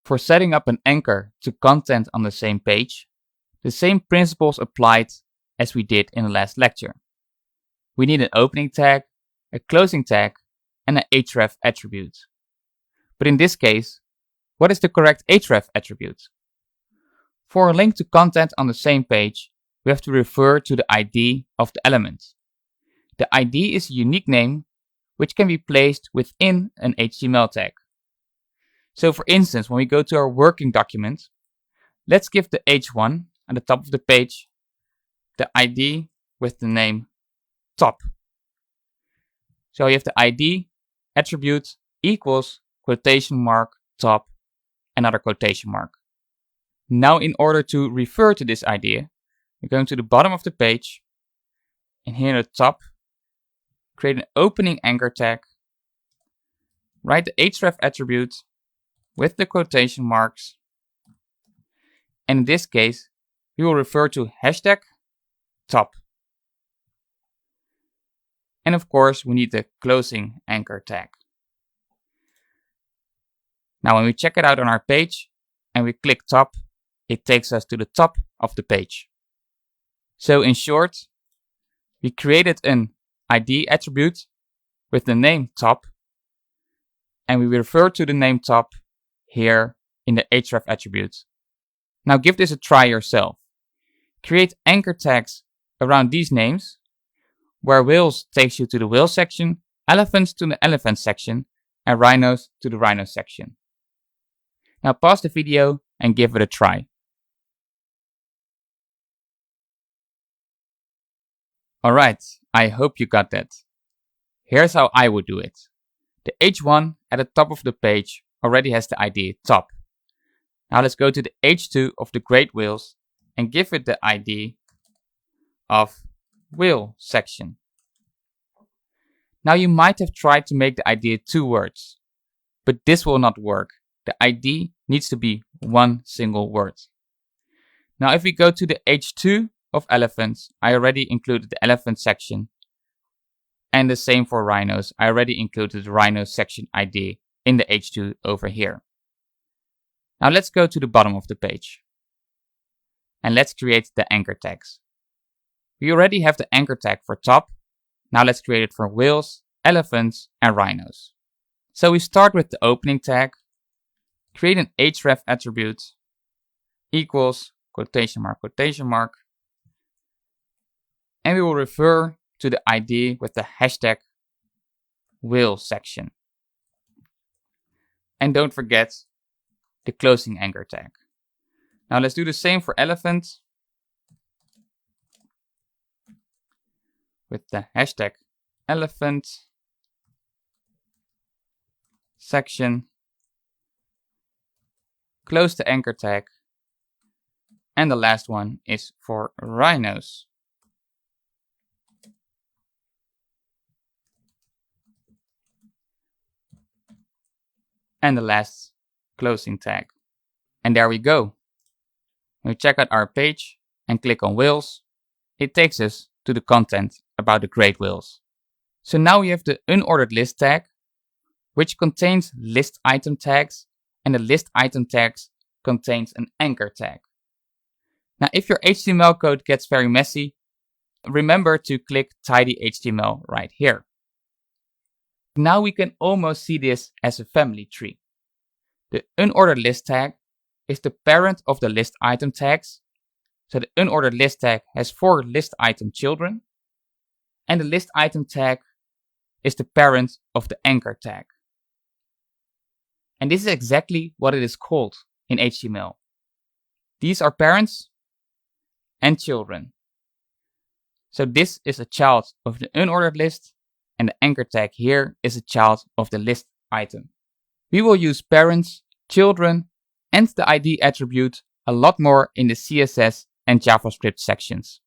For setting up an anchor to content on the same page, the same principles applied as we did in the last lecture. We need an opening tag, a closing tag, and an href attribute. But in this case, what is the correct href attribute? For a link to content on the same page, we have to refer to the ID of the element. The ID is a unique name which can be placed within an HTML tag. So for instance, when we go to our working document, let's give the h1 at the top of the page the ID with the name top. So you have the ID attribute equals quotation mark top, another quotation mark. Now in order to refer to this ID, we're going to the bottom of the page, and here at the top, create an opening anchor tag, write the href attribute with the quotation marks, and in this case, we will refer to hashtag top. And of course, we need the closing anchor tag. Now when we check it out on our page and we click top, it takes us to the top of the page. So in short, we created an ID attribute with the name top, and we refer to the name top here in the href attribute. Now give this a try yourself. Create anchor tags around these names, where whales takes you to the whale section, elephants to the elephant section, and rhinos to the rhino section. Now pause the video and give it a try. Alright, I hope you got that. Here's how I would do it. The h1 at the top of the page already has the ID top. Now let's go to the h2 of the great whales and give it the ID of whale section. Now you might have tried to make the ID 2 words, but this will not work. The ID needs to be one single word. Now if we go to the h2 of elephants, I already included the elephant section, and the same for rhinos. I already included the rhino section ID in the h2 over here. Now let's go to the bottom of the page and let's create the anchor tags. We already have the anchor tag for top. Now let's create it for whales, elephants, and rhinos. So we start with the opening tag, create an href attribute equals quotation mark, and we will refer to the ID with the hashtag whale section. And don't forget the closing anchor tag. Now let's do the same for elephant with the hashtag elephant section, close the anchor tag, and the last one is for rhinos. And the last closing tag. And there we go. When we check out our page and click on whales, it takes us to the content about the great whales. So now we have the unordered list tag, which contains list item tags, and the list item tags contains an anchor tag. Now if your HTML code gets very messy, remember to click tidy HTML right here. Now we can almost see this as a family tree. The unordered list tag is the parent of the list item tags. So the unordered list tag has 4 list item children, and the list item tag is the parent of the anchor tag. And this is exactly what it is called in HTML. These are parents and children. So this is a child of the unordered list, and the anchor tag here is a child of the list item. We will use parents, children, and the ID attribute a lot more in the CSS and JavaScript sections.